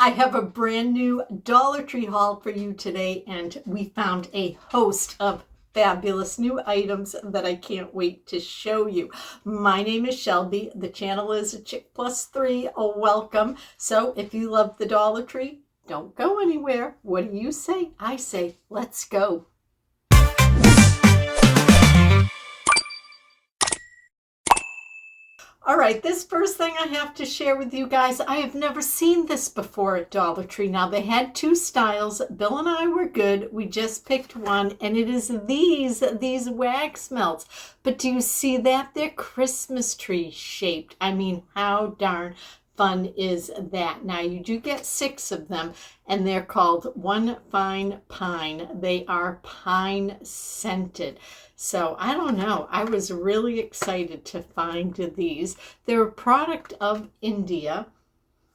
I have a brand new Dollar Tree haul for you today, and we found a host of fabulous new items that I can't wait to show you. My name is Shelby. The channel is a Chick Plus 3. Welcome. So if you love the Dollar Tree, don't go anywhere. What do you say? I say, let's go. All right, this first thing I have to share with you guys, I have never seen this before at Dollar Tree. Now, they had two styles. Bill and I were good. We just picked one, and it is these wax melts. But do you see that? They're Christmas tree shaped. I mean, how darn fun is that? Now, you do get 6 of them, and they're called One Fine Pine. They are pine scented. So I don't know. I was really excited to find these. They're a product of India.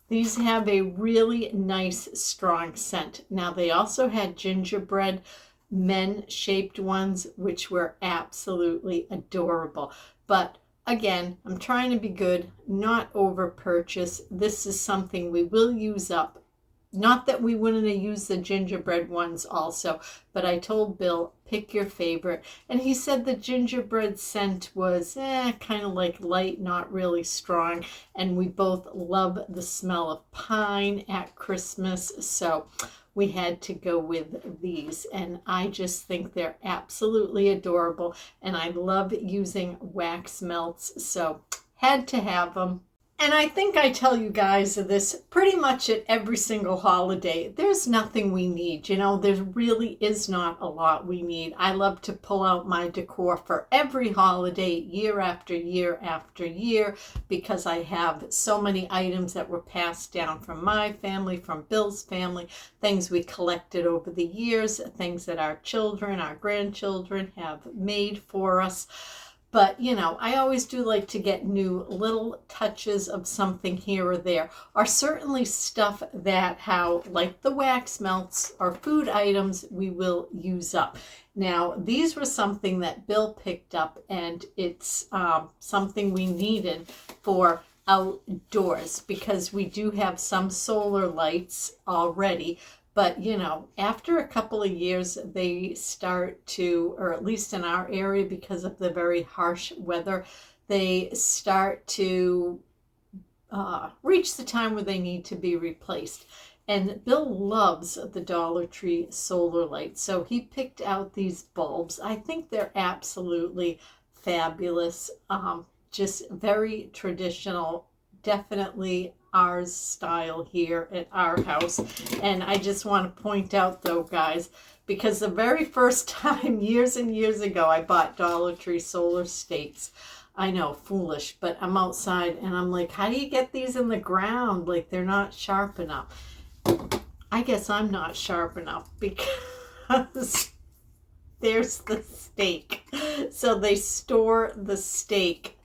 These have a really nice, strong scent. Now, they also had gingerbread men-shaped ones, which were absolutely adorable. But again, I'm trying to be good, not over purchase. This is something we will use up. Not that we wouldn't have used the gingerbread ones also, but I told Bill, pick your favorite. And he said the gingerbread scent was kind of like light, not really strong. And we both love the smell of pine at Christmas. So we had to go with these. And I just think they're absolutely adorable. And I love using wax melts. So had to have them. And I think I tell you guys this pretty much at every single holiday. There's nothing we need, you know, there really is not a lot we need. I love to pull out my decor for every holiday, year after year after year, because I have so many items that were passed down from my family, from Bill's family, things we collected over the years, things that our children, our grandchildren have made for us. But, you know, I always do like to get new little touches of something here or there, or certainly stuff that like the wax melts or food items, we will use up. Now, these were something that Bill picked up, and it's something we needed for outdoors because we do have some solar lights already. But, you know, after a couple of years, they start to, or at least in our area, because of the very harsh weather, they start to reach the time where they need to be replaced. And Bill loves the Dollar Tree solar lights. So he picked out these bulbs. I think they're absolutely fabulous. Just very traditional, definitely our style here at our house. And I just want to point out though, guys, because the very first time years and years ago I bought Dollar Tree solar stakes, I know, foolish, but I'm outside and I'm like, how do you get these in the ground? Like, they're not sharp enough. I guess I'm not sharp enough because there's the stake. So they store the stake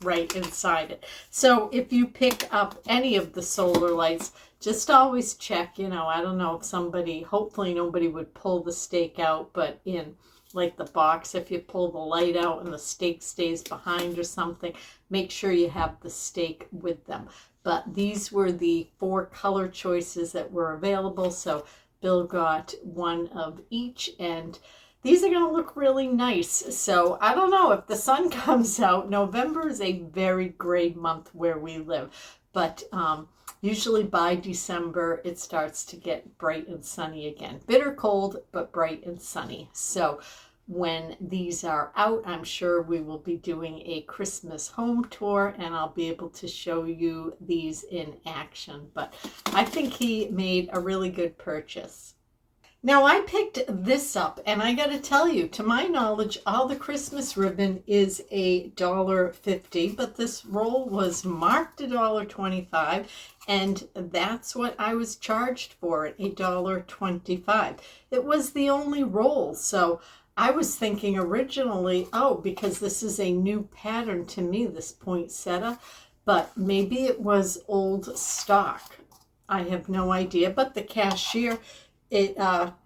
right inside it. So if you pick up any of the solar lights, just always check, you know, I don't know if somebody, hopefully nobody would pull the stake out, but in like the box, if you pull the light out and the stake stays behind or something, make sure you have the stake with them. But these were the 4 color choices that were available. So Bill got one of each, and these are going to look really nice. So I don't know if the sun comes out. November is a very gray month where we live. But usually by December, it starts to get bright and sunny again. Bitter cold, but bright and sunny. So when these are out, I'm sure we will be doing a Christmas home tour, and I'll be able to show you these in action. But I think he made a really good purchase. Now, I picked this up, and I got to tell you, to my knowledge, all the Christmas ribbon is $1.50, but this roll was marked $1.25, and that's what I was charged for it, $1.25. It was the only roll, so I was thinking originally, oh, because this is a new pattern to me, this poinsettia, but maybe it was old stock. I have no idea, but the cashier, it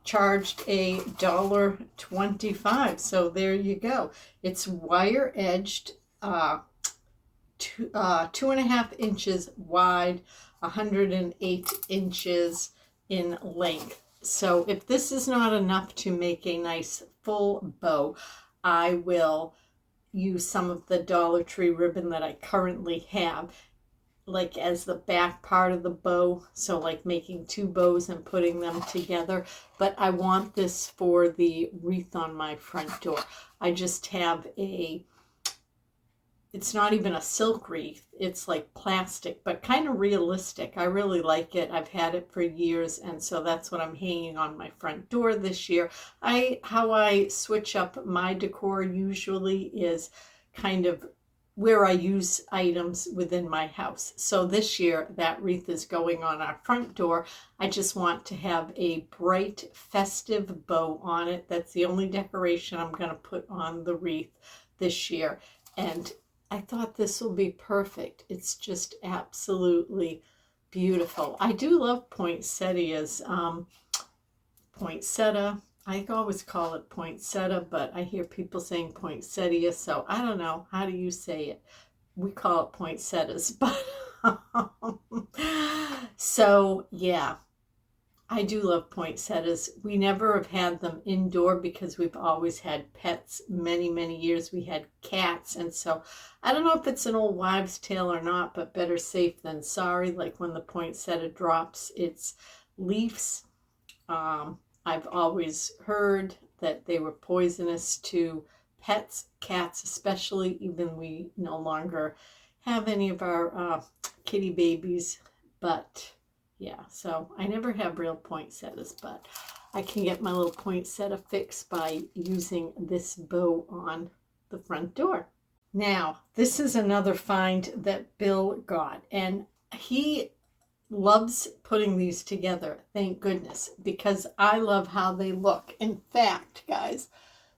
charged $1.25. So there you go. It's wire edged, 2.5 inches wide, 108 inches in length. So if this is not enough to make a nice full bow, I will use some of the Dollar Tree ribbon that I currently have, like as the back part of the bow. So like making two bows and putting them together. But I want this for the wreath on my front door. I just have it's not even a silk wreath. It's like plastic, but kind of realistic. I really like it. I've had it for years, and so that's what I'm hanging on my front door this year. How I switch up my decor usually is kind of where I use items within my house. So this year, that wreath is going on our front door. I just want to have a bright, festive bow on it. That's the only decoration I'm going to put on the wreath this year. And I thought this will be perfect. It's just absolutely beautiful. I do love poinsettias. Poinsettia. I always call it poinsettia, but I hear people saying poinsettia, so I don't know. How do you say it? We call it poinsettias, but so yeah, I do love poinsettias. We never have had them indoor because we've always had pets. Many, many years we had cats, and so I don't know if it's an old wives' tale or not, but better safe than sorry. Like when the poinsettia drops its leaves, I've always heard that they were poisonous to pets, cats especially, even we no longer have any of our kitty babies. But yeah, so I never have real poinsettias, but I can get my little poinsettia fix by using this bow on the front door. Now, this is another find that Bill got, and he loves putting these together, thank goodness, because I love how they look. In fact, guys,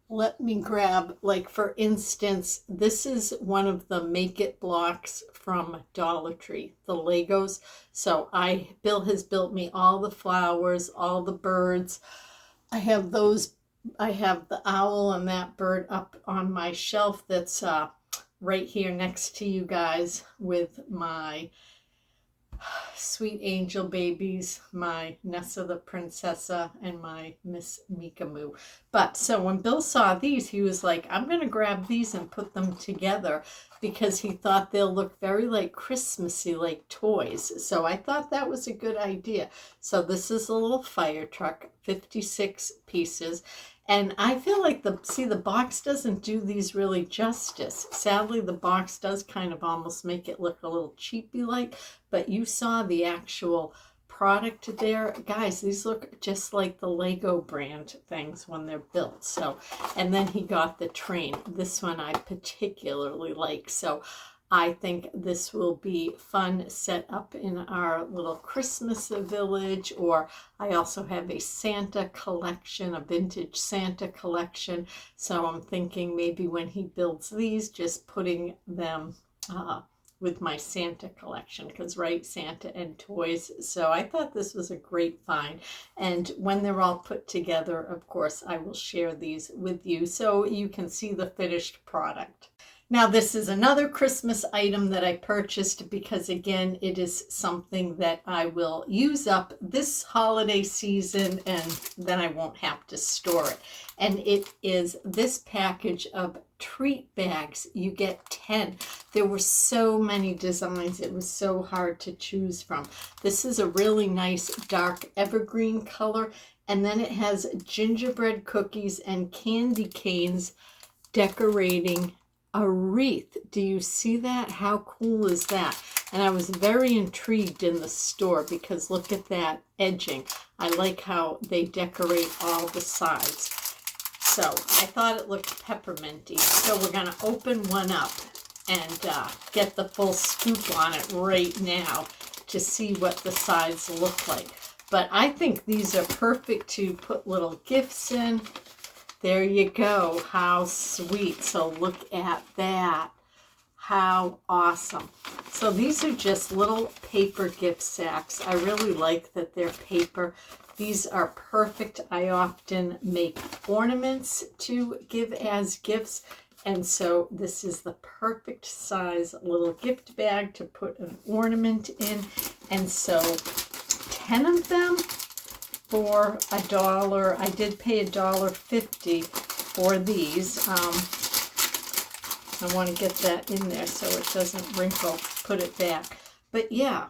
let me grab, like for instance, this is one of the Make It blocks from Dollar Tree, the Legos. So Bill has built me all the flowers, all the birds. I have those. I have the owl and that bird up on my shelf that's right here next to you guys with my sweet angel babies, my Nessa the Princessa, and my Miss Mikamoo. But so when Bill saw these, he was like, I'm going to grab these and put them together because he thought they'll look very like Christmassy, like toys. So I thought that was a good idea. So this is a little fire truck, 56 pieces. And I feel like the box doesn't do these really justice. Sadly, the box does kind of almost make it look a little cheapy like, but you saw the actual product there. Guys, these look just like the Lego brand things when they're built. So, and then he got the train. This one I particularly like. So I think this will be fun set up in our little Christmas village, or I also have a Santa collection, a vintage Santa collection. So I'm thinking maybe when he builds these, just putting them with my Santa collection, because right, Santa and toys. So I thought this was a great find. And when they're all put together, of course, I will share these with you so you can see the finished product. Now, this is another Christmas item that I purchased because, again, it is something that I will use up this holiday season and then I won't have to store it. And it is this package of treat bags. You get 10. There were so many designs. It was so hard to choose from. This is a really nice dark evergreen color. And then it has gingerbread cookies and candy canes decorating a wreath. Do you see that? How cool is that? And I was very intrigued in the store because look at that edging. I like how they decorate all the sides. So I thought it looked pepperminty. So we're going to open one up and get the full scoop on it right now to see what the sides look like. But I think these are perfect to put little gifts in. There you go. How sweet. So look at that. How awesome. So these are just little paper gift sacks. I really like that they're paper. These are perfect. I often make ornaments to give as gifts. And so this is the perfect size little gift bag to put an ornament in. And so 10 of them for $1. I did pay $1.50 for these. I want to get that in there so it doesn't wrinkle. Put it back. But yeah,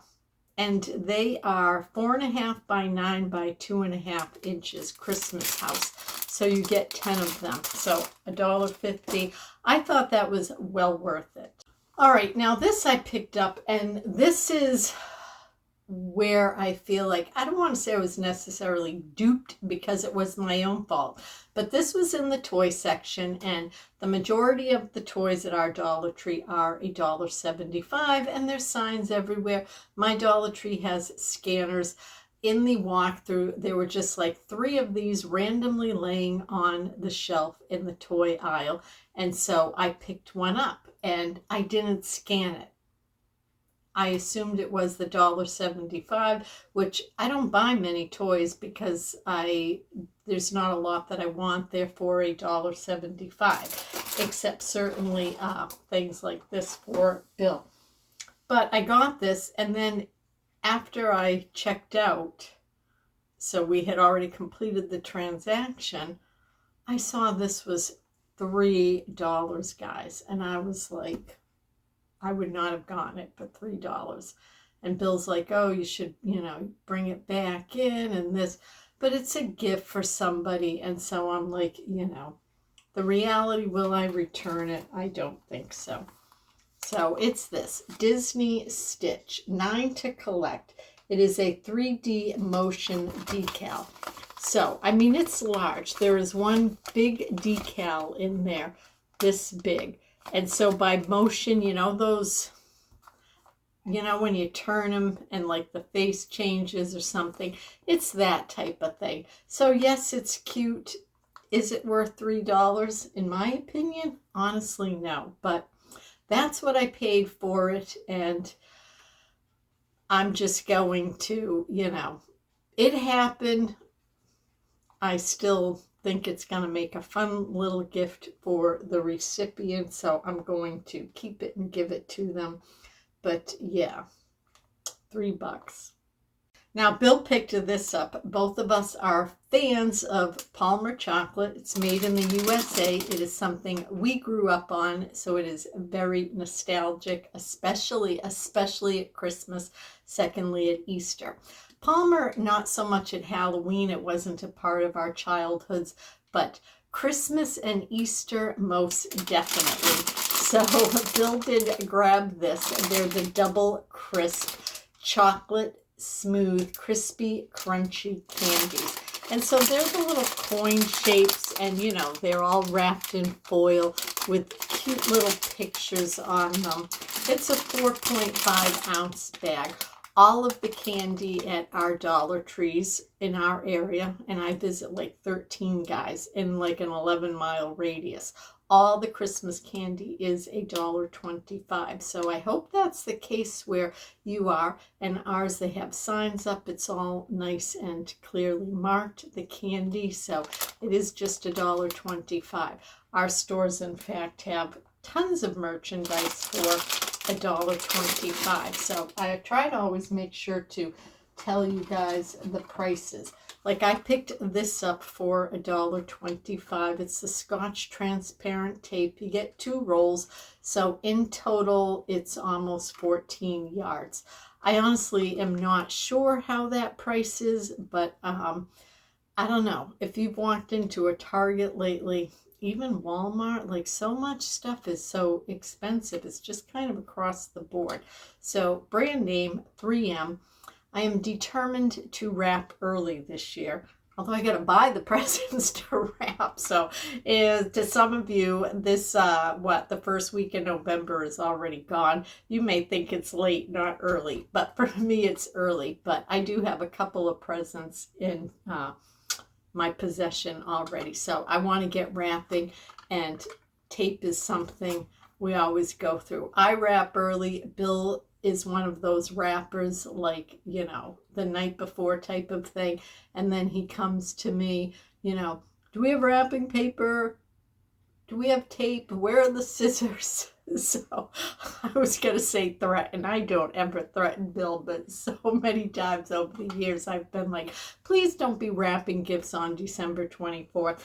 and they are 4.5 by 9 by 2.5 inches Christmas house. So you get 10 of them. So $1.50. I thought that was well worth it. All right, now this I picked up, and this is where I feel like, I don't want to say I was necessarily duped because it was my own fault, but this was in the toy section, and the majority of the toys at our Dollar Tree are $1.75, and there's signs everywhere. My Dollar Tree has scanners. In the walkthrough, there were just like 3 of these randomly laying on the shelf in the toy aisle, and so I picked one up, and I didn't scan it. I assumed it was the $1.75, which I don't buy many toys because there's not a lot that I want there for $1.75, except certainly things like this for Bill. But I got this, and then after I checked out, so we had already completed the transaction, I saw this was $3, guys, and I was like, I would not have gotten it for $3. And Bill's like, oh, you should, bring it back in and this. But it's a gift for somebody. And so I'm like, the reality, will I return it? I don't think so. So it's this Disney Stitch 9 to collect. It is a 3D motion decal. So, I mean, it's large. There is one big decal in there, this big. And so by motion, those, when you turn them and like the face changes or something, it's that type of thing. So yes, it's cute. Is it worth $3? In my opinion, honestly, no. But that's what I paid for it. And I'm just going to, it happened. I still think it's going to make a fun little gift for the recipient, so I'm going to keep it and give it to them. But yeah, $3. Now, Bill picked this up. Both of us are fans of Palmer chocolate. It's made in the USA. It is something we grew up on, so it is very nostalgic, especially at Christmas, secondly at Easter. Palmer, not so much at Halloween. It wasn't a part of our childhoods, but Christmas and Easter most definitely. So Bill did grab this. They're the double crisp chocolate smooth crispy crunchy candies. And so they're the little coin shapes, and they're all wrapped in foil with cute little pictures on them. It's a 4.5 ounce bag. All of the candy at our Dollar Trees in our area, and I visit like 13 guys in like an 11-mile radius. All the Christmas candy is $1.25. So I hope that's the case where you are. And ours, they have signs up. It's all nice and clearly marked, the candy. So it is just $1.25. Our stores, in fact, have tons of merchandise for $1.25. So I try to always make sure to tell you guys the prices. Like I picked this up for $1.25. It's the Scotch transparent tape. You get 2 rolls. So in total, it's almost 14 yards. I honestly am not sure how that price is, but I don't know. If you've walked into a Target lately, even Walmart, like so much stuff is so expensive. It's just kind of across the board. So brand name 3M. I am determined to wrap early this year. Although I got to buy the presents to wrap. So to some of you, this, the first week in November is already gone. You may think it's late, not early. But for me, it's early. But I do have a couple of presents in my possession already. So I want to get wrapping, and tape is something we always go through. I wrap early. Bill is one of those wrappers, like, the night before type of thing. And then he comes to me, do we have wrapping paper? Do we have tape? Where are the scissors? So I was going to say threaten. I don't ever threaten Bill, but so many times over the years I've been like, please don't be wrapping gifts on December 24th.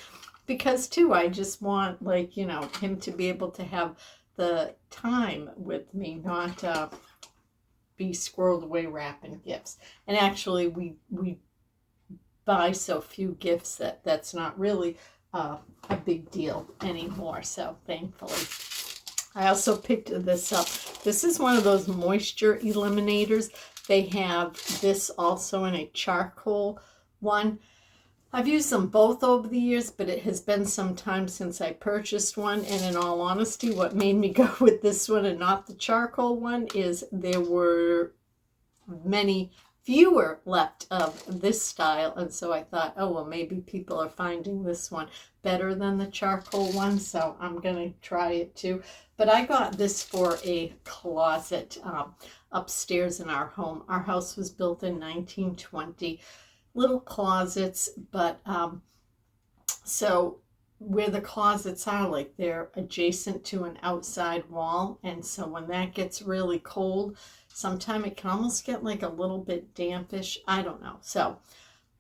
Because too, I just want, like, you know, him to be able to have the time with me, not be squirreled away wrapping gifts. And actually, we buy so few gifts that that's not really a big deal anymore. So thankfully. I also picked this up. This is one of those moisture eliminators. They have this also in a charcoal one. I've used them both over the years, but it has been some time since I purchased one. And in all honesty, what made me go with this one and not the charcoal one is there were fewer left of this style. And so I thought, oh, well, maybe people are finding this one better than the charcoal one. So I'm going to try it too. But I got this for a closet upstairs in our home. Our house was built in 1920. Little closets, but so where the closets are, like they're adjacent to an outside wall. And so when that gets really cold, sometimes it can almost get like a little bit dampish. I don't know. So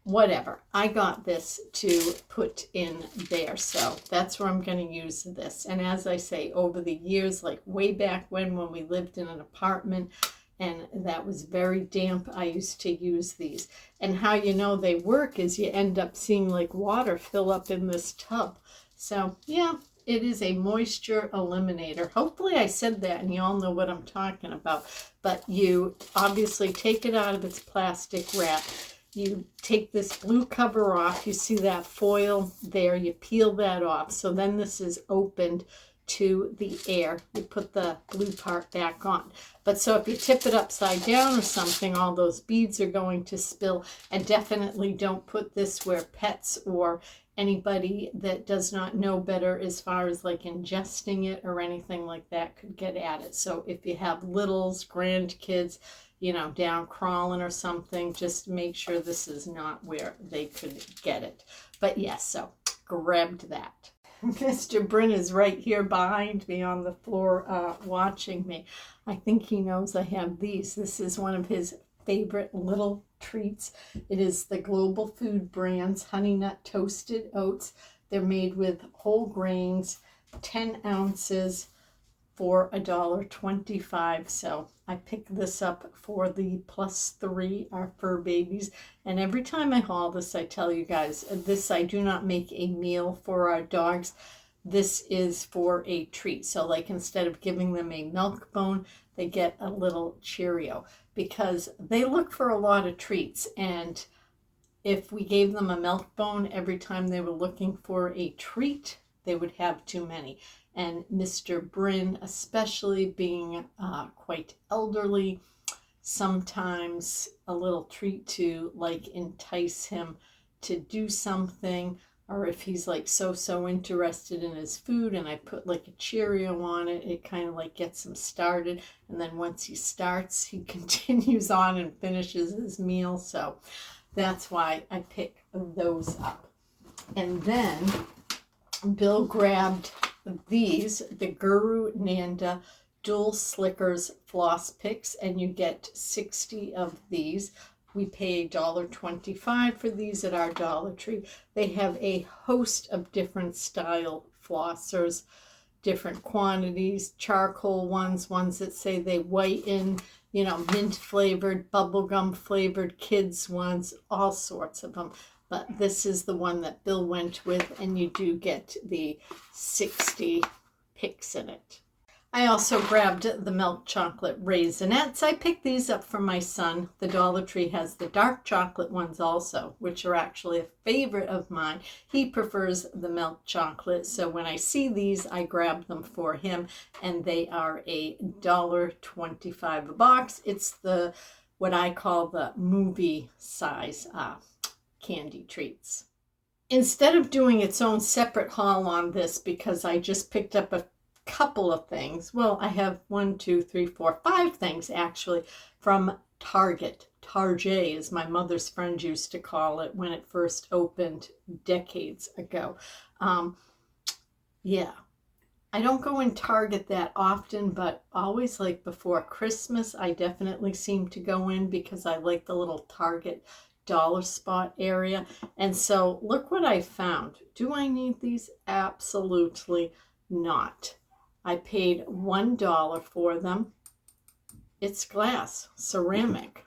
whatever. I got this to put in there. So that's where I'm going to use this. And as I say, over the years, like way back when we lived in an apartment and that was very damp, I used to use these. And how you know they work is you end up seeing like water fill up in this tub. So yeah, it is a moisture eliminator. Hopefully I said that and you all know what I'm talking about. But you obviously take it out of its plastic wrap. You take this blue cover off. You see that foil there. You peel that off. So then this is opened to the air. You put the blue part back on. But so if you tip it upside down or something, all those beads are going to spill. And definitely don't put this where pets or anybody that does not know better as far as like ingesting it or anything like that could get at it. So if you have littles, grandkids, you know, down crawling or something, just make sure this is not where they could get it. But yes, so grabbed that. Mr. Bryn is right here behind me on the floor watching me. I think he knows I have these. This is one of his favorite little treats. It is the Global Food Brands Honey Nut Toasted Oats. They're made with whole grains, 10 ounces for $1.25. So I picked this up for the +3, our fur babies. And every time I haul this, I tell you guys, this I do not make a meal for our dogs. This is for a treat. So like instead of giving them a milk bone, they get a little Cheerio because they look for a lot of treats. And if we gave them a milk bone every time they were looking for a treat, they would have too many. And Mr. Bryn, especially being quite elderly, sometimes a little treat to like entice him to do something, or if he's like so interested in his food and I put like a Cheerio on it, it kind of like gets him started. And then once he starts, he continues on and finishes his meal. So that's why I pick those up. And then Bill grabbed these, the Guru Nanda Dual Slickers Floss Picks, and you get 60 of these. We pay $1.25 for these at our Dollar Tree. They have a host of different style flossers, different quantities, charcoal ones that say they whiten, you know, mint flavored, bubblegum flavored, kids ones, all sorts of them. But this is the one that Bill went with, and you do get the 60 picks in it. I also grabbed the milk chocolate raisinets. I picked these up for my son. The Dollar Tree has the dark chocolate ones also, which are actually a favorite of mine. He prefers the milk chocolate, so when I see these, I grab them for him, and they are $1.25 a box. It's the what I call the movie size candy treats. Instead of doing its own separate haul on this, because I just picked up a couple of things, well, I have 1, 2, 3, 4, 5 things actually from Target. Target, as my mother's friend used to call it when it first opened decades ago. Yeah, I don't go in Target that often, but always like before Christmas, I definitely seem to go in because I like the little Target dollar spot area. And so look what I found. Do I need these? Absolutely not. I paid $1 for them. It's glass, ceramic.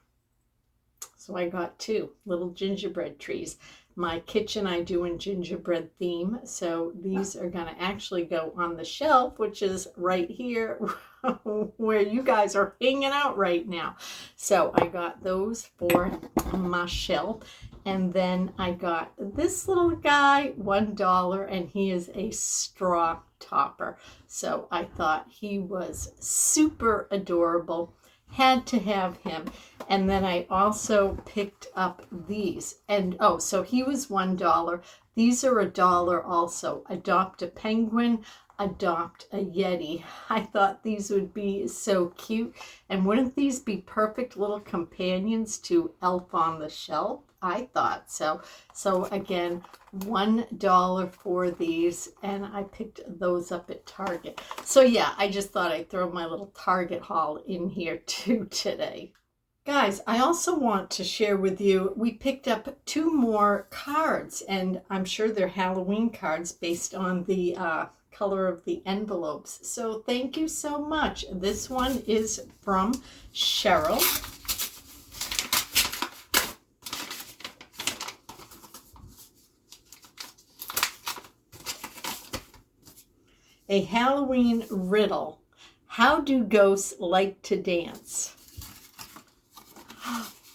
So I got 2 little gingerbread trees. My kitchen I do in gingerbread theme, so these are going to actually go on the shelf, which is right here where you guys are hanging out right now. So I got those for my shelf, and then I got this little guy, $1, and he is a straw topper. So I thought he was super adorable. Had to have him. And then I also picked up these. And oh, so he was $1. These are $1 also. Adopt a penguin, adopt a yeti. I thought these would be so cute. And wouldn't these be perfect little companions to Elf on the Shelf? I thought so. So again, $1 for these, and I picked those up at Target. So yeah, I just thought I'd throw my little Target haul in here too today. Guys, I also want to share with you, we picked up 2 more cards, and I'm sure they're Halloween cards based on the color of the envelopes. So thank you so much. This one is from Cheryl. A Halloween riddle. How do ghosts like to dance?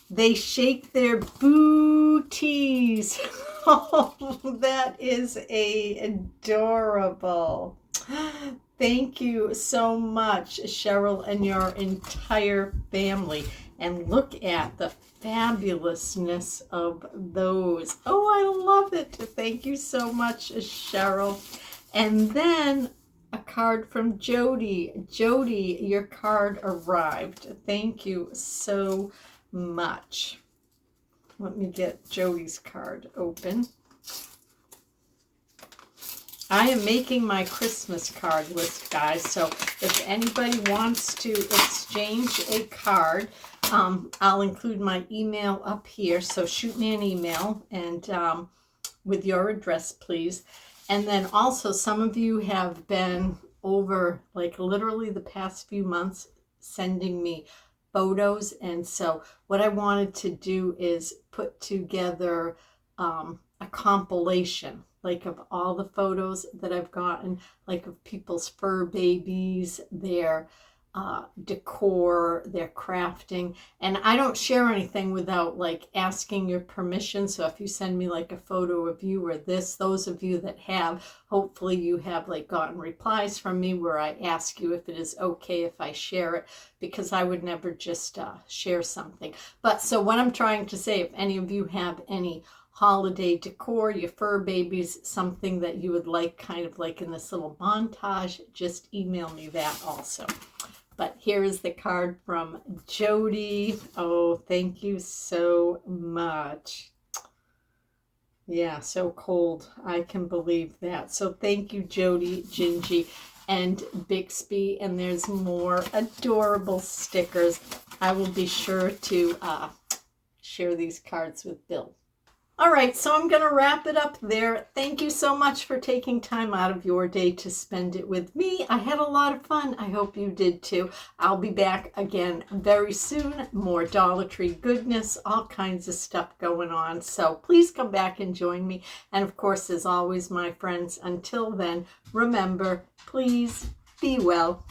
They shake their booties. Oh, that is adorable. Thank you so much, Cheryl, and your entire family. And look at the fabulousness of those. Oh, I love it. Thank you so much, Cheryl. And then a card from Jody. Jody, your card arrived. Thank you so much. Let me get Jody's card open. I am making my Christmas card list, guys. So if anybody wants to exchange a card, I'll include my email up here. So shoot me an email and with your address, please. And then also some of you have been over like literally the past few months sending me photos. And so what I wanted to do is put together a compilation like of all the photos that I've gotten, like of people's fur babies, their decor, their crafting. And I don't share anything without like asking your permission. So if you send me like a photo of you or this, those of you that have, hopefully you have like gotten replies from me where I ask you if it is okay if I share it, because I would never just share something. But so what I'm trying to say, if any of you have any holiday decor, your fur babies, something that you would like kind of like in this little montage, just email me that also. But here is the card from Jody. Oh, thank you so much. Yeah, so cold. I can believe that. So thank you, Jody, Gingy, and Bixby. And there's more adorable stickers. I will be sure to share these cards with Bill. All right, so I'm going to wrap it up there. Thank you so much for taking time out of your day to spend it with me. I had a lot of fun. I hope you did too. I'll be back again very soon. More Dollar Tree goodness, all kinds of stuff going on. So please come back and join me. And of course, as always, my friends, until then, remember, please be well.